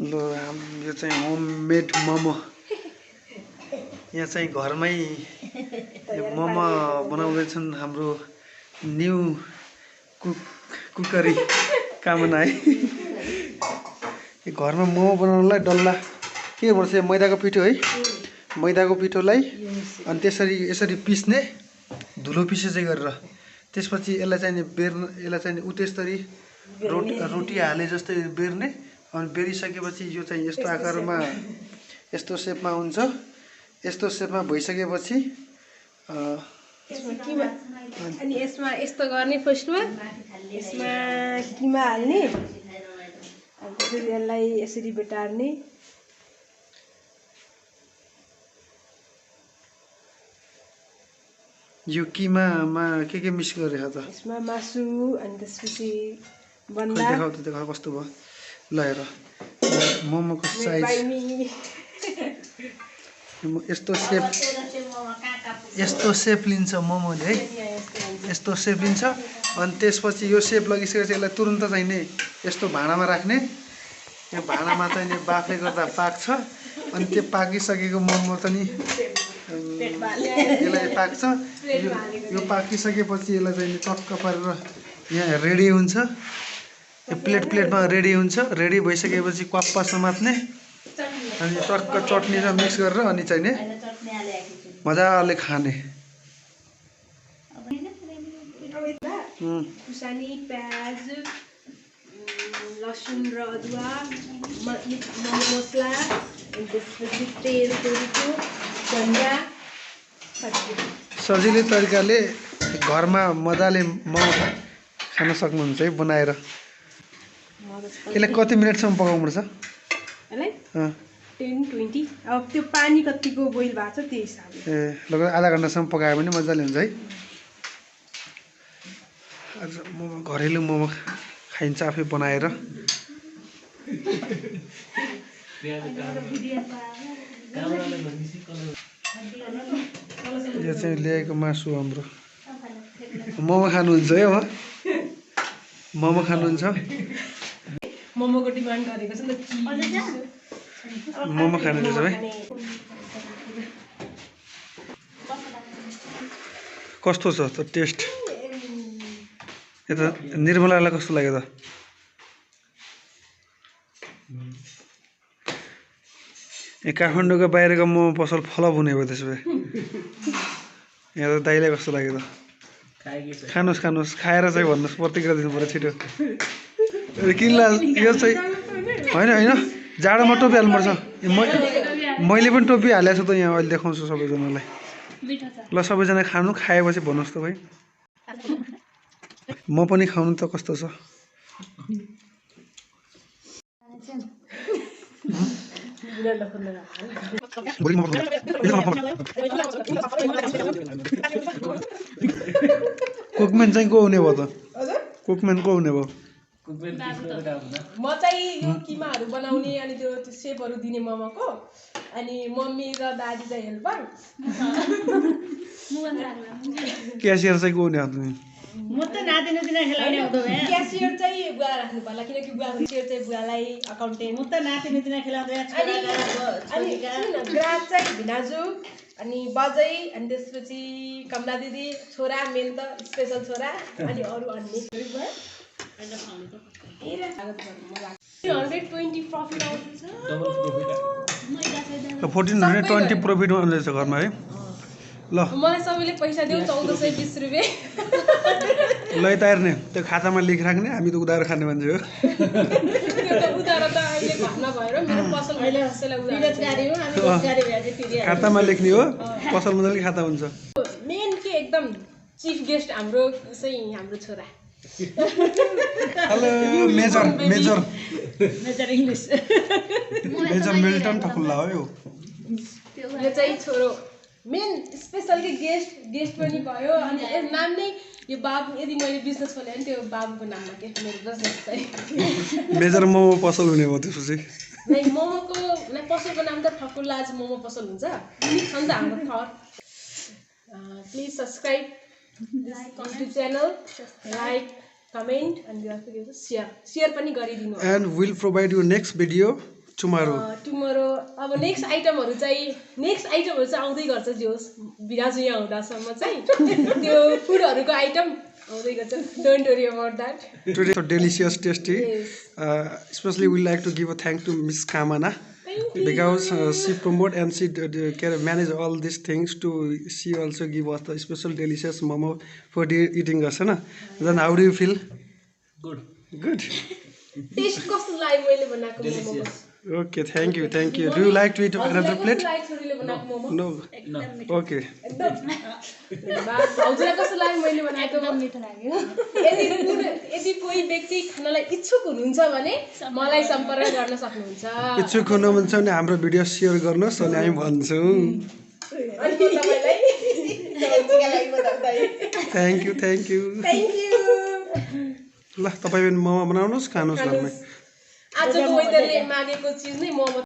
ल यो चाहिँ होममेड मोमो यहाँ चाहिँ घरमै मोमो बनाउँदैछन् हाम्रो न्यू कुकरी कामना है घरमा मोमो बनाउनलाई डल्ला के गर्छ मैदाको पिठो है मैदाको पिठोलाई अनि यसरी पिस्ने धुलो पिसे चाहिँ गरेर त्यसपछि यसलाई चाहिँ बेर्न यसलाई चाहिँ उतेस्तरी रोटी हाले जस्तै बेर्ने अनि बेरिसकेपछि यो चाहिँ यस्तो आकारमा यस्तो शेपमा हुन्छ यस्तो शेपमा भइसकेपछि अनि यसमा यस्तो गर्ने फर्स्टमा यसमा किमा हाल्ने अनि त्यसपछि यसलाई यसरी बेटार्ने यो किमामा के मिक्स गरेछ त यसमा मासु अनि त्यसपछि बन्दा देखाउ कस्तो भयो ल हेर मोमोको साइज यस्तो सेप लिन्छ मोमोले है यस्तो सेप लिन्छ अनि त्यसपछि यो सेप लगिसकेपछि यसलाई तुरुन्त चाहिँ नि यस्तो भाँडामा राख्ने यो भाँडामा चाहिँ नि बाफले गर्दा पाक्छ अनि त्यो पाकिसकेको मोमो त नि यसलाई पाक्छ यो पाकिसकेपछि यसलाई चाहिँ टक्क पारेर यहाँ रेडी हुन्छ यो प्लेटमा रेडी हुन्छ रेडी भइसकेपछि क्वाप्पा समात्ने अनि टक्क चटनी र मिक्स गरेर अनि चाहिँ नि मजाले खाने खुर्सानी प्याज लसुन र अदुवा मसला त्यसपछि तेल तोरीको धनिया सजिलै तरिकाले घरमा मजाले मोमो खान सक्नुहुन्छ है बनाएर यसलाई कति मिनटसम्म पकाउनुपर्छ यसलाई 10-20 अब त्यो पानी कतिको बोइल भएको छ त्यो हिसाबले ए लगभग आधा घन्टासम्म पकायो भने मजाले हुन्छ है आज मोमो घरेलु मोमो खाइन्छ आफै बनाएर यो चाहिँ ल्याएको मासु हाम्रो मोमो खानुहुन्छ है अब मोमो खानुहुन्छ मोमोको डिमान्ड गरेको छ नि त मोमो खानुहुन्छ है कस्तो छ त टेस्ट यता निर्मलालाई कस्तो लाग्यो त ए काठमाडौँको बाहिरको मोमो पसल फलप हुने भयो त्यसो भए यहाँ त दाइलाई कस्तो लाग्यो त खानुहोस् खाएर चाहिँ भन्नुहोस् प्रतिक्रिया दिनु पर्यो छिटो किन्ला यो चाहिँ होइन जाडोमा टोपी हाल्नुपर्छ मैले पनि टोपी हालेको छु त यहाँ अहिले देखाउँछु सबैजनालाई ल सबैजना खानु खाएपछि भन्नुहोस् त भाइ म पनि खाउनु त कस्तो छ कुकम्यान चाहिँ को हुने भयो त कुकम्यान को हुने भयो म चाहिँ यो किमाहरू बनाउने अनि त्यो सेपहरू दिने मोमोको अनि मम्मी र दादी चाहिँ हेल्पर क्यासियर चाहिँ को हुने हो तिमी क्यासियर चाहिँ बुवा राख्नु पर्ला किनकि बुवा क्यासियर चाहिँ बुवालाई अकाउन्टेन्ट अनि ग्राहक चाहिँ भिनाजु अनि बजै अनि त्यसपछि कमला दिदी छोरा मेन त स्पेसल छोरा अनि अरू अन्य 120 प्रफिट आउँछ 1420 प्रफिट आउँदैछ घरमा है ल मलाई सबैले पैसा दिउ 1420 रुपैयाँ ल यता हेर्ने त्यो खातामा लेखिराख्ने हामी त उधारो खाने मान्छे हो उधारो त अहिले घटना भएर मेरो पसल मैले कसैलाई उधारो खातामा लेख्ने हो पसल मजाले खाता हुन्छ मेन के एकदम चिफ गेस्ट हाम्रो चाहिँ हाम्रो छोरा hello major English major Milton Thakulla हो यो चाहिँ छोरो मेन स्पेशल के गेस्ट पनि भयो अनि नाम नै यो बाबु यदि मैले बिजनेस खोले भने त्यो बाबुको नाममा के मेरो बिजनेस चाहिँ मेजर मोमो पसल हुने भयो त्यसपछि नै मोमोको पसलको नाम त ठकुल्लाज मोमो पसल हुन्छ युनिक छ नि त हाम्रो thought please subscribe this YouTube channel like comment and share पनि गरिदिनु and we'll provide you next video tomorrow अब नेक्स्ट आइटमहरू चाहिँ आउँदै गर्छ जे होस् भिराजु यहाँ हुँदासम्म चाहिँ त्यो फुडहरूको आइटम आउँदै गर्छ don't worry about that Today so delicious, tasty. Especially we like to give a thank to Miss Kamana because she promote and she can manage all these things to she also give us the special delicious momo for eating us, na? Then how do you feel? Good. Test कस्तो लाग्यो मैले बनाएको momo Okay, thank you. Do you like to eat another plate? छोरीले बनाएको momo No. Okay. हजुरलाई कस्तो लाग्यो मैले बनाएको मिठो लाग्यो यदि कोही व्यक्ति खानलाई इच्छुक हुनुहुन्छ भने मलाई सम्पर्क गर्न सक्नुहुन्छ इच्छुक हुनुहुन्छ भने हाम्रो भिडियो सेयर गर्नुहोस् अनि हामी भन्छौँ थ्याङ्क यू ल तपाईँ पनि मोमो बनाउनुहोस् खानुहोस् घरमै आजको वेदरले मागेको चिज नै मोमो